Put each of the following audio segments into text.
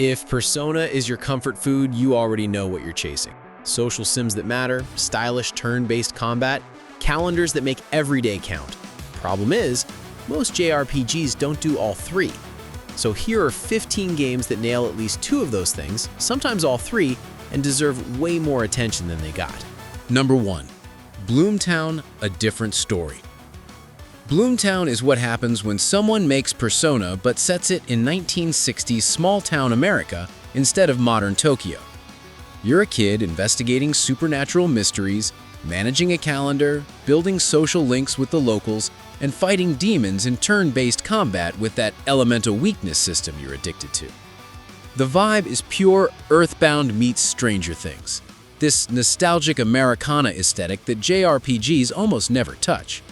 If Persona is your comfort food, you already know what you're chasing. Social sims that matter, stylish turn-based combat, calendars that make every day count. Problem is, most JRPGs don't do all three. So here are 15 games that nail at least two of those things, sometimes all three, and deserve way more attention than they got. Number 1. Bloomtown, A Different Story. Bloomtown is what happens when someone makes Persona but sets it in 1960s small-town America instead of modern Tokyo. You're a kid investigating supernatural mysteries, managing a calendar, building social links with the locals, and fighting demons in turn-based combat with that elemental weakness system you're addicted to. The vibe is pure Earthbound meets Stranger Things, this nostalgic Americana aesthetic that JRPGs almost never touch.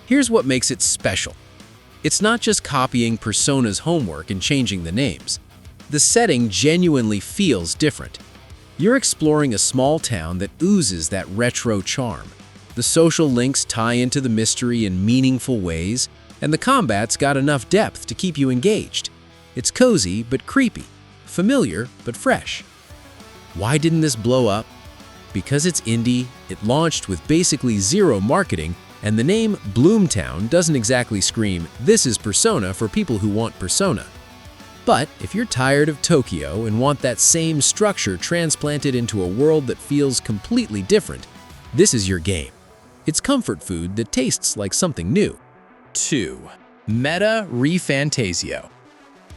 Here's what makes it special. It's not just copying Persona's homework and changing the names. The setting genuinely feels different. You're exploring a small town that oozes that retro charm. The social links tie into the mystery in meaningful ways, and the combat's got enough depth to keep you engaged. It's cozy but creepy, familiar but fresh. Why didn't this blow up? Because it's indie, it launched with basically zero marketing, and the name Bloomtown doesn't exactly scream, "This is Persona for people who want Persona." But if you're tired of Tokyo and want that same structure transplanted into a world that feels completely different, this is your game. It's comfort food that tastes like something new. 2. Meta ReFantazio.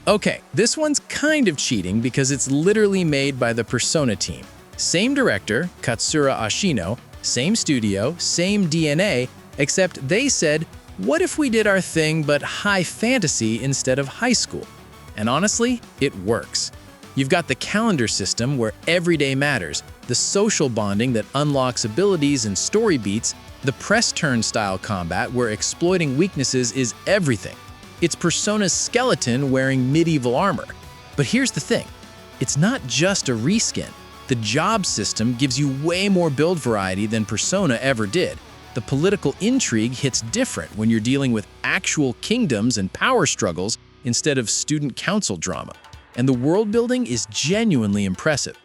Okay, this one's kind of cheating because it's literally made by the Persona team. Same director, Katsura Ashino, same studio, same DNA, except they said, what if we did our thing but high fantasy instead of high school? And honestly, it works. You've got the calendar system where every day matters, the social bonding that unlocks abilities and story beats, the press turn style combat where exploiting weaknesses is everything. It's Persona's skeleton wearing medieval armor. But here's the thing, it's not just a reskin. The job system gives you way more build variety than Persona ever did. The political intrigue hits different when you're dealing with actual kingdoms and power struggles instead of student council drama. And the world building is genuinely impressive.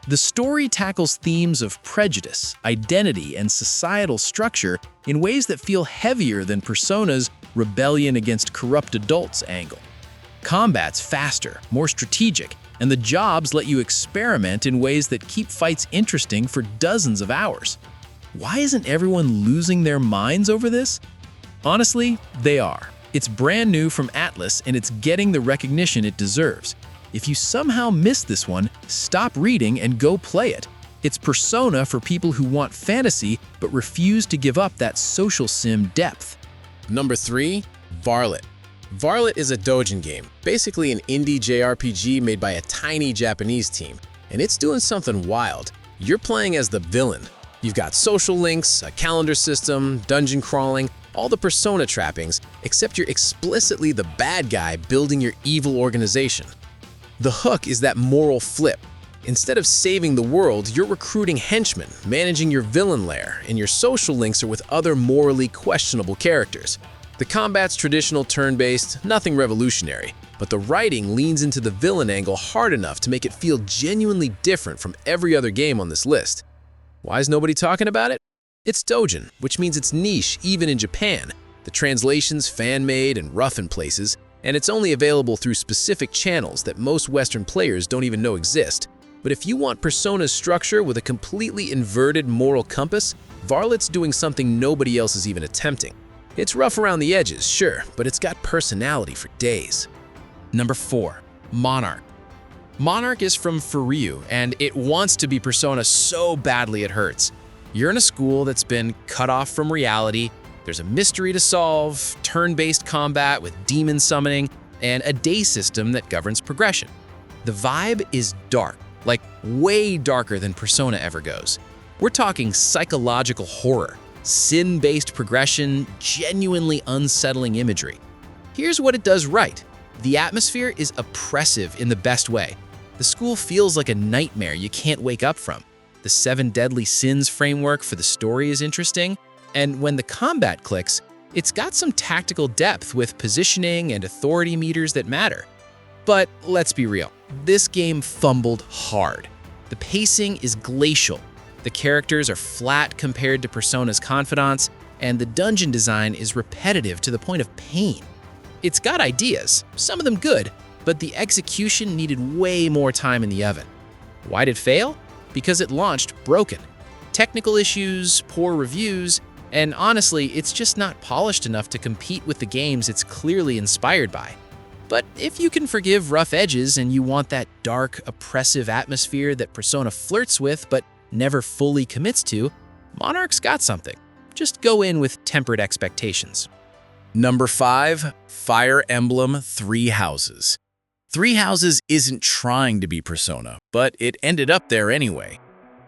The story tackles themes of prejudice, identity, and societal structure in ways that feel heavier than Persona's rebellion against corrupt adults angle. Combat's faster, more strategic, and the jobs let you experiment in ways that keep fights interesting for dozens of hours. Why isn't everyone losing their minds over this? Honestly, they are. It's brand new from Atlus and it's getting the recognition it deserves. If you somehow missed this one, stop reading and go play it. It's Persona for people who want fantasy but refuse to give up that social sim depth. Number 3. Varlet. Varlet is a doujin game, basically an indie JRPG made by a tiny Japanese team, and it's doing something wild. You're playing as the villain. You've got social links, a calendar system, dungeon crawling, all the Persona trappings, except you're explicitly the bad guy building your evil organization. The hook is that moral flip. Instead of saving the world, you're recruiting henchmen, managing your villain lair, and your social links are with other morally questionable characters. The combat's traditional turn-based, nothing revolutionary, but the writing leans into the villain angle hard enough to make it feel genuinely different from every other game on this list. Why is nobody talking about it? It's doujin, which means it's niche even in Japan. The translation's fan-made and rough in places, and it's only available through specific channels that most Western players don't even know exist. But if you want Persona's structure with a completely inverted moral compass, Varlet's doing something nobody else is even attempting. It's rough around the edges, sure, but it's got personality for days. Number 4. Monarch. Monarch is from Furyu, and it wants to be Persona so badly it hurts. You're in a school that's been cut off from reality, there's a mystery to solve, turn-based combat with demon summoning, and a day system that governs progression. The vibe is dark, like way darker than Persona ever goes. We're talking psychological horror, sin-based progression, genuinely unsettling imagery. Here's what it does right. The atmosphere is oppressive in the best way. The school feels like a nightmare you can't wake up from. The 7 deadly sins framework for the story is interesting, and when the combat clicks, it's got some tactical depth with positioning and authority meters that matter. But let's be real, This game fumbled hard. The pacing is glacial. The characters are flat compared to Persona's confidants, and the dungeon design is repetitive to the point of pain. It's got ideas, some of them good, but the execution needed way more time in the oven. Why did it fail? Because it launched broken. Technical issues, poor reviews, and honestly, it's just not polished enough to compete with the games it's clearly inspired by. But if you can forgive rough edges and you want that dark, oppressive atmosphere that Persona flirts with but never fully commits to, Monarch's got something. Just go in with tempered expectations. Number 5, Fire Emblem Three Houses. Three Houses isn't trying to be Persona, but it ended up there anyway.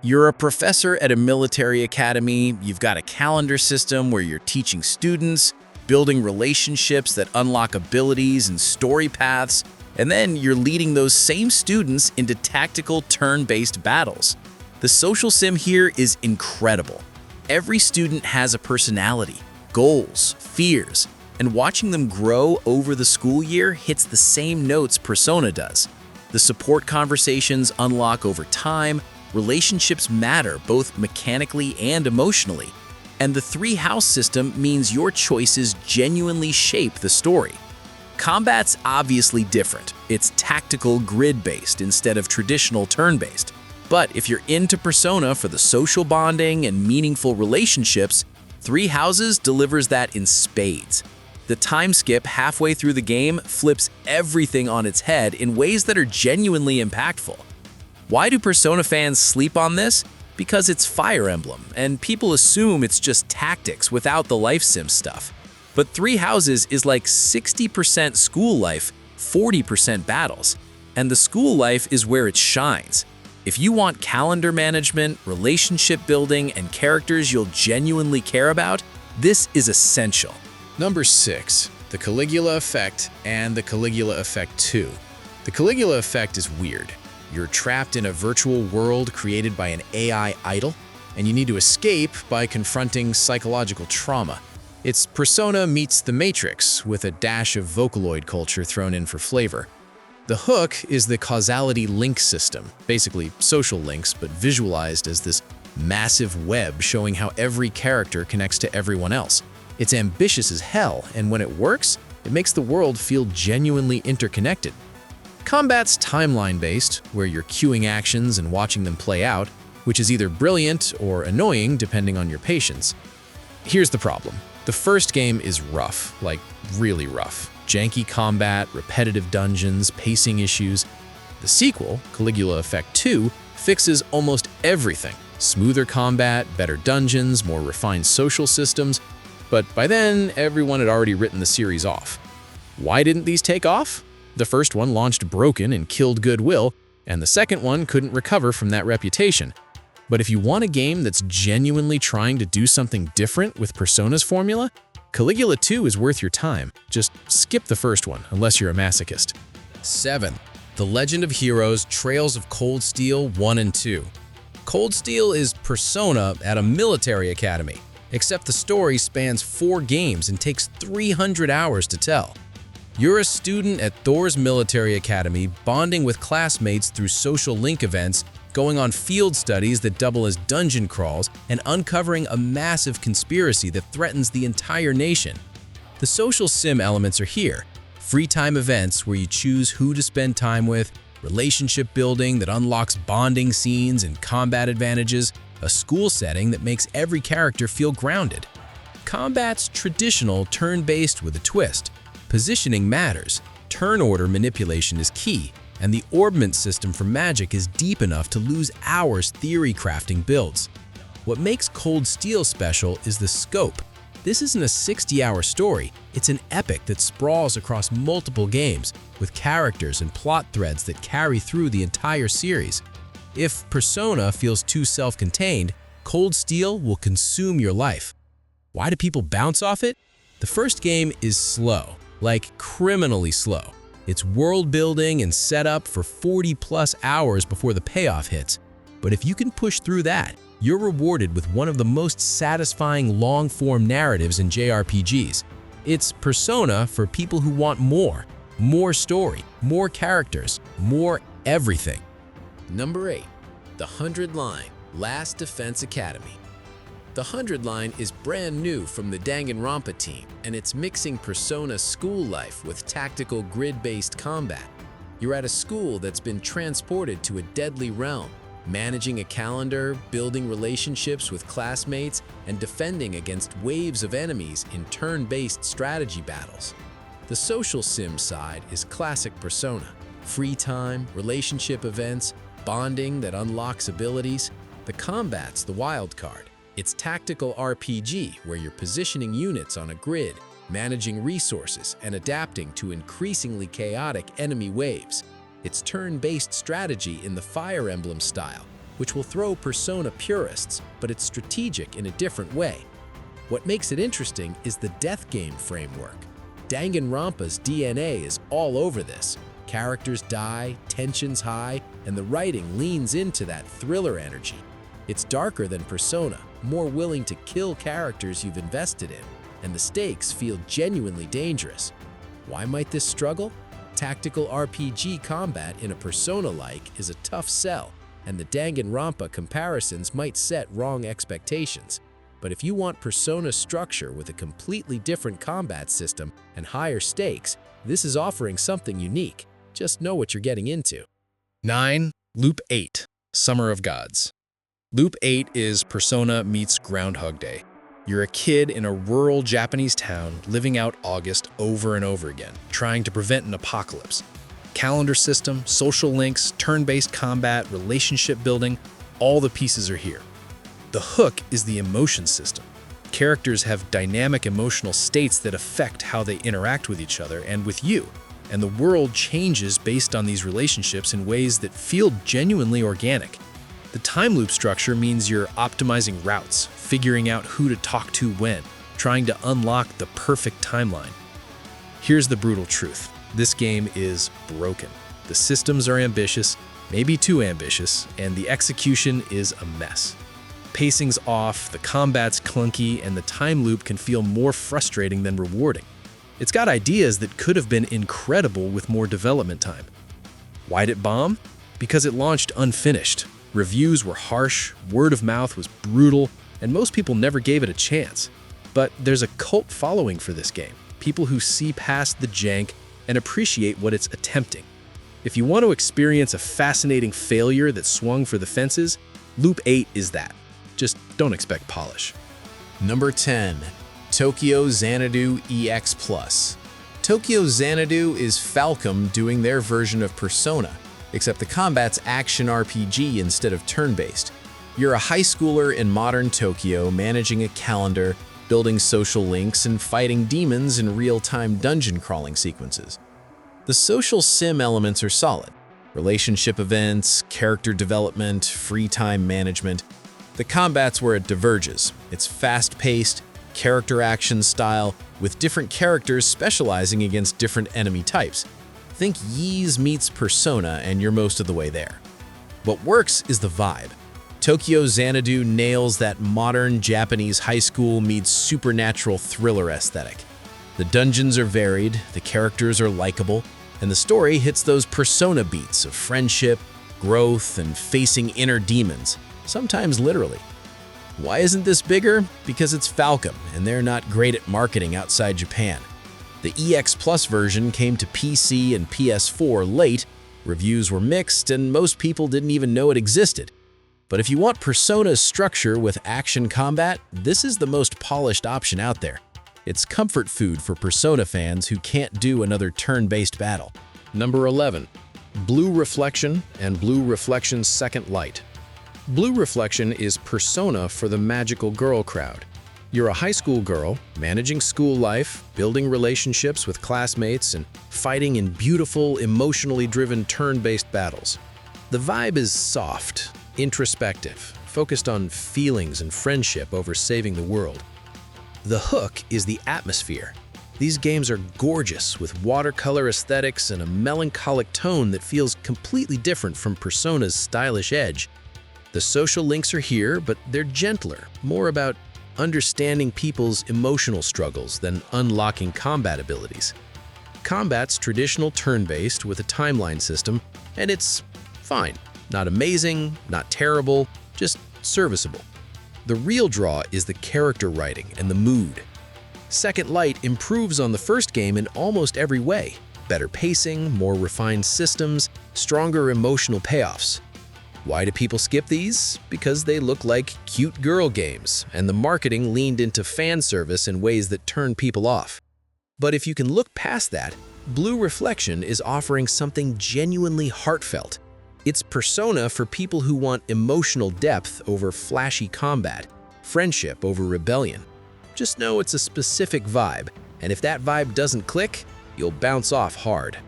You're a professor at a military academy, you've got a calendar system where you're teaching students, building relationships that unlock abilities and story paths, and then you're leading those same students into tactical turn-based battles. The social sim here is incredible. Every student has a personality, goals, fears, and watching them grow over the school year hits the same notes Persona does. The support conversations unlock over time, relationships matter both mechanically and emotionally, and the three-house system means your choices genuinely shape the story. Combat's obviously different. It's tactical grid-based instead of traditional turn-based. But if you're into Persona for the social bonding and meaningful relationships, Three Houses delivers that in spades. The time skip halfway through the game flips everything on its head in ways that are genuinely impactful. Why do Persona fans sleep on this? Because it's Fire Emblem, and people assume it's just tactics without the life sim stuff. But Three Houses is like 60% school life, 40% battles. And the school life is where it shines. If you want calendar management, relationship building, and characters you'll genuinely care about, this is essential. Number 6, the Caligula Effect and the Caligula Effect 2. The Caligula Effect is weird. You're trapped in a virtual world created by an AI idol, and you need to escape by confronting psychological trauma. It's Persona meets The Matrix with a dash of Vocaloid culture thrown in for flavor. The hook is the causality link system, basically social links, but visualized as this massive web showing how every character connects to everyone else. It's ambitious as hell, and when it works, it makes the world feel genuinely interconnected. Combat's timeline-based, where you're queuing actions and watching them play out, which is either brilliant or annoying depending on your patience. Here's the problem. The first game is rough, like really rough. Janky combat, repetitive dungeons, pacing issues. The sequel, Caligula Effect 2, fixes almost everything. Smoother combat, better dungeons, more refined social systems, but by then, everyone had already written the series off. Why didn't these take off? The first one launched broken and killed goodwill, and the second one couldn't recover from that reputation. But if you want a game that's genuinely trying to do something different with Persona's formula, Caligula 2 is worth your time. Just skip the first one, unless you're a masochist. 7. The Legend of Heroes Trails of Cold Steel 1 and 2. Cold Steel is Persona at a military academy, except the story spans 4 games and takes 300 hours to tell. You're a student at Thor's military academy, bonding with classmates through social link events, going on field studies that double as dungeon crawls, and uncovering a massive conspiracy that threatens the entire nation. The social sim elements are here. Free time events where you choose who to spend time with, relationship building that unlocks bonding scenes and combat advantages, a school setting that makes every character feel grounded. Combat's traditional turn-based with a twist. Positioning matters, turn order manipulation is key, and the orbment system for magic is deep enough to lose hours theory crafting builds. What makes Cold Steel special is the scope. This isn't a 60-hour story, it's an epic that sprawls across multiple games, with characters and plot threads that carry through the entire series. If Persona feels too self-contained, Cold Steel will consume your life. Why do people bounce off it? The first game is slow, like criminally slow. It's world building and set up for 40+ hours before the payoff hits. But if you can push through that, you're rewarded with one of the most satisfying long-form narratives in JRPGs. It's Persona for people who want more story, more characters, More everything. Number 8. The 100 Line Last Defense Academy. The 100 Line is brand new from the Danganronpa team, and it's mixing Persona school life with tactical grid-based combat. You're at a school that's been transported to a deadly realm, managing a calendar, building relationships with classmates, and defending against waves of enemies in turn-based strategy battles. The social sim side is classic Persona. Free time, relationship events, bonding that unlocks abilities. The combat's the wild card. It's tactical RPG where you're positioning units on a grid, managing resources, and adapting to increasingly chaotic enemy waves. It's turn-based strategy in the Fire Emblem style, which will throw Persona purists, but it's strategic in a different way. What makes it interesting is the death game framework. Danganronpa's DNA is all over this. Characters die, tensions high, and the writing leans into that thriller energy. It's darker than Persona, more willing to kill characters you've invested in, and the stakes feel genuinely dangerous. Why might this struggle? Tactical RPG combat in a Persona-like is a tough sell, and the Danganronpa comparisons might set wrong expectations. But if you want Persona structure with a completely different combat system and higher stakes, this is offering something unique. Just know what you're getting into. 9. Loop 8 Summer of Gods. Loop 8 is Persona meets Groundhog Day. You're a kid in a rural Japanese town living out August over and over again, trying to prevent an apocalypse. Calendar system, social links, turn-based combat, relationship building, all the pieces are here. The hook is the emotion system. Characters have dynamic emotional states that affect how they interact with each other and with you, and the world changes based on these relationships in ways that feel genuinely organic. The time loop structure means you're optimizing routes, figuring out who to talk to when, trying to unlock the perfect timeline. Here's the brutal truth. This game is broken. The systems are ambitious, maybe too ambitious, and the execution is a mess. Pacing's off, the combat's clunky, and the time loop can feel more frustrating than rewarding. It's got ideas that could have been incredible with more development time. Why'd it bomb? Because it launched unfinished. Reviews were harsh, word of mouth was brutal, and most people never gave it a chance. But there's a cult following for this game, people who see past the jank and appreciate what it's attempting. If you want to experience a fascinating failure that swung for the fences, Loop 8 is that. Just don't expect polish. Number 10. Tokyo Xanadu EX+. Tokyo Xanadu is Falcom doing their version of Persona, except the combat's action RPG instead of turn-based. You're a high schooler in modern Tokyo managing a calendar, building social links, and fighting demons in real-time dungeon crawling sequences. The social sim elements are solid. Relationship events, character development, free time management. The combat's where it diverges. It's fast-paced, character action style, with different characters specializing against different enemy types. Think Ys meets Persona and you're most of the way there. What works is the vibe. Tokyo Xanadu nails that modern Japanese high school meets supernatural thriller aesthetic. The dungeons are varied, the characters are likable, and the story hits those Persona beats of friendship, growth, and facing inner demons, sometimes literally. Why isn't this bigger? Because it's Falcom, and they're not great at marketing outside Japan. The EX Plus version came to PC and PS4 late, reviews were mixed, and most people didn't even know it existed. But if you want Persona's structure with action combat, this is the most polished option out there. It's comfort food for Persona fans who can't do another turn-based battle. Number 11. Blue Reflection and Blue Reflection's Second Light. Blue Reflection is Persona for the magical girl crowd. You're a high school girl, managing school life, building relationships with classmates, and fighting in beautiful, emotionally driven turn-based battles. The vibe is soft, introspective, focused on feelings and friendship over saving the world. The hook is the atmosphere. These games are gorgeous, with watercolor aesthetics and a melancholic tone that feels completely different from Persona's stylish edge. The social links are here, but they're gentler, more about understanding people's emotional struggles than unlocking combat abilities. Combat's traditional turn-based with a timeline system, And it's fine. Not amazing, not terrible, just serviceable. The real draw is the character writing and the mood. Second Light improves on the first game in almost every way. Better pacing, more refined systems, stronger emotional payoffs. Why do people skip these? Because they look like cute girl games, and the marketing leaned into fan service in ways that turn people off. But if you can look past that, Blue Reflection is offering something genuinely heartfelt. It's Persona for people who want emotional depth over flashy combat, friendship over rebellion. Just know it's a specific vibe, and if that vibe doesn't click, you'll bounce off hard.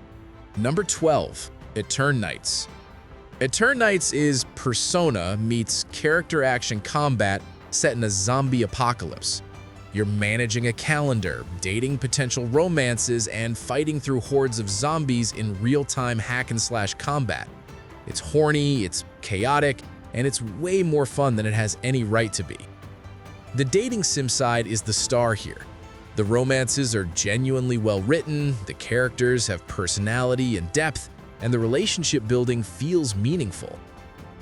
Number 12, Eternights. Eternights is Persona meets character action combat set in a zombie apocalypse. You're managing a calendar, dating potential romances, and fighting through hordes of zombies in real-time hack-and-slash combat. It's horny, it's chaotic, and it's way more fun than it has any right to be. The dating sim side is the star here. The romances are genuinely well written, the characters have personality and depth, and the relationship building feels meaningful.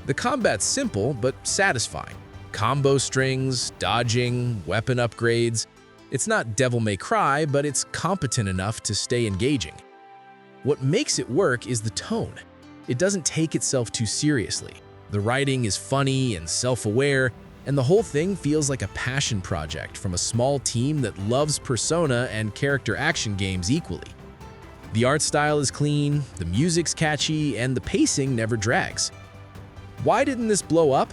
The combat's simple but satisfying. Combo strings, dodging, weapon upgrades. It's not Devil May Cry, but it's competent enough to stay engaging. What makes it work is the tone. It doesn't take itself too seriously. The writing is funny and self-aware, and the whole thing feels like a passion project from a small team that loves Persona and character action games equally. The art style is clean, the music's catchy, and the pacing never drags. Why didn't this blow up?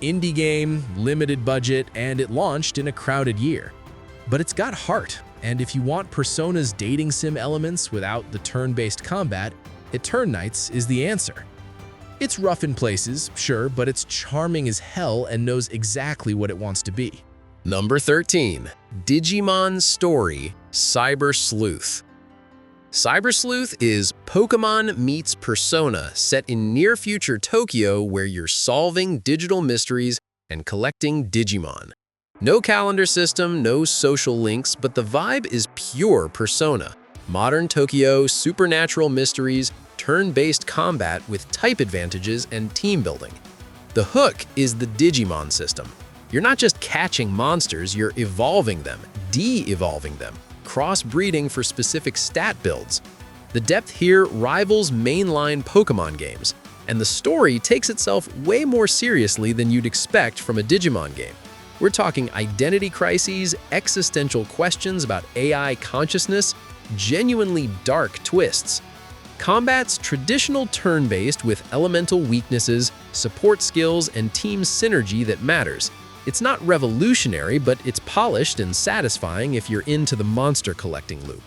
Indie game, limited budget, and it launched in a crowded year. But it's got heart, and if you want Persona's dating sim elements without the turn-based combat, Eternights is the answer. It's rough in places, sure, but it's charming as hell and knows exactly what it wants to be. Number 13, Digimon Story Cyber Sleuth. Cyber Sleuth is Pokemon meets Persona set in near-future Tokyo where you're solving digital mysteries and collecting Digimon. No calendar system, no social links, but the vibe is pure Persona. Modern Tokyo, supernatural mysteries, turn-based combat with type advantages and team building. The hook is the Digimon system. You're not just catching monsters, you're evolving them, de-evolving them, cross-breeding for specific stat builds. The depth here rivals mainline Pokemon games, and the story takes itself way more seriously than you'd expect from a Digimon game. We're talking identity crises, existential questions about AI consciousness, genuinely dark twists. Combat's traditional turn-based with elemental weaknesses, support skills, and team synergy that matters. It's not revolutionary, but it's polished and satisfying if you're into the monster collecting loop.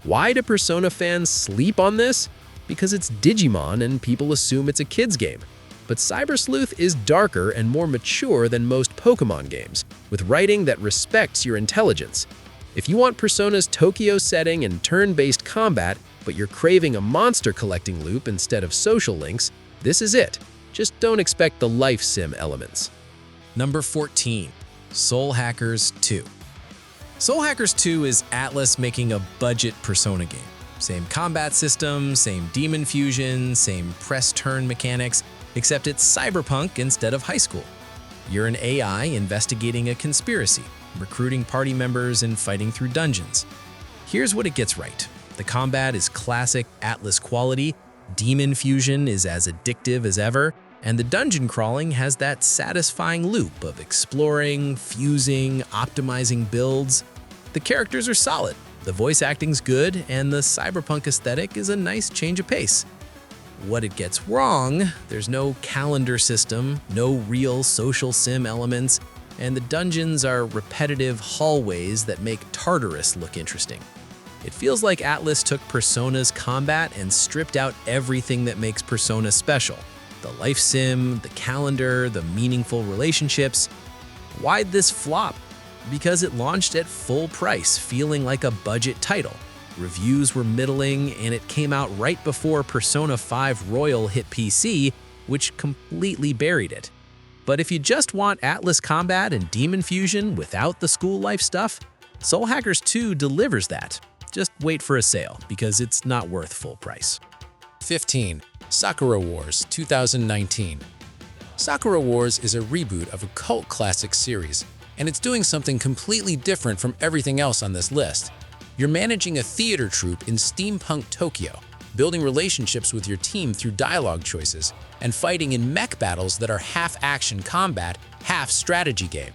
Why do Persona fans sleep on this? Because it's Digimon and people assume it's a kid's game. But Cyber Sleuth is darker and more mature than most Pokemon games, with writing that respects your intelligence. If you want Persona's Tokyo setting and turn-based combat, but you're craving a monster collecting loop instead of social links, this is it. Just don't expect the life sim elements. Number 14, Soul Hackers 2. Soul Hackers 2 is Atlus making a budget Persona game. Same combat system, same demon fusion, same press turn mechanics, except it's cyberpunk instead of high school. You're an AI investigating a conspiracy, recruiting party members and fighting through dungeons. Here's what it gets right. The combat is classic Atlus quality, demon fusion is as addictive as ever, and the dungeon crawling has that satisfying loop of exploring, fusing, optimizing builds. The characters are solid, the voice acting's good, and the cyberpunk aesthetic is a nice change of pace. What it gets wrong, there's no calendar system, no real social sim elements, and the dungeons are repetitive hallways that make Tartarus look interesting. It feels like Atlus took Persona's combat and stripped out everything that makes Persona special. The life sim, the calendar, the meaningful relationships. Why'd this flop? Because it launched at full price, feeling like a budget title. Reviews were middling, and it came out right before Persona 5 Royal hit PC, which completely buried it. But if you just want Atlus combat and demon fusion without the school life stuff, Soul Hackers 2 delivers that. Just wait for a sale, because it's not worth full price. 15. Sakura Wars 2019. Sakura Wars is a reboot of a cult classic series, and it's doing something completely different from everything else on this list. You're managing a theater troupe in steampunk Tokyo, building relationships with your team through dialogue choices, and fighting in mech battles that are half action combat, half strategy game.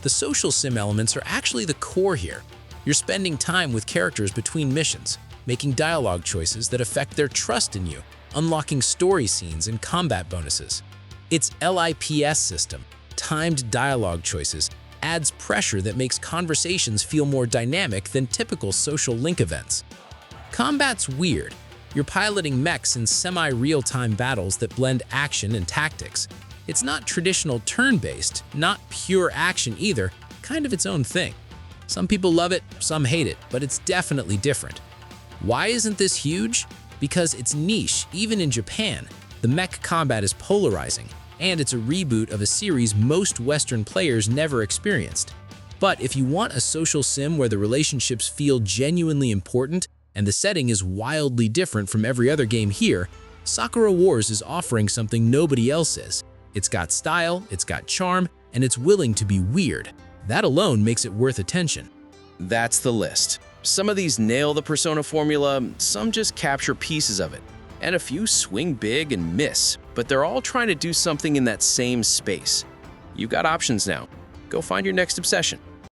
The social sim elements are actually the core here. You're spending time with characters between missions, making dialogue choices that affect their trust in you, unlocking story scenes and combat bonuses. Its LIPS system, timed dialogue choices, adds pressure that makes conversations feel more dynamic than typical social link events. Combat's weird. You're piloting mechs in semi-real-time battles that blend action and tactics. It's not traditional turn-based, not pure action either, kind of its own thing. Some people love it, some hate it, but it's definitely different. Why isn't this huge? Because it's niche, even in Japan. The mech combat is polarizing, and it's a reboot of a series most Western players never experienced. But if you want a social sim where the relationships feel genuinely important and the setting is wildly different from every other game here, Sakura Wars is offering something nobody else is. It's got style, it's got charm, and it's willing to be weird. That alone makes it worth attention. That's the list. Some of these nail the Persona formula, some just capture pieces of it, and a few swing big and miss, but they're all trying to do something in that same space. You've got options now. Go find your next obsession.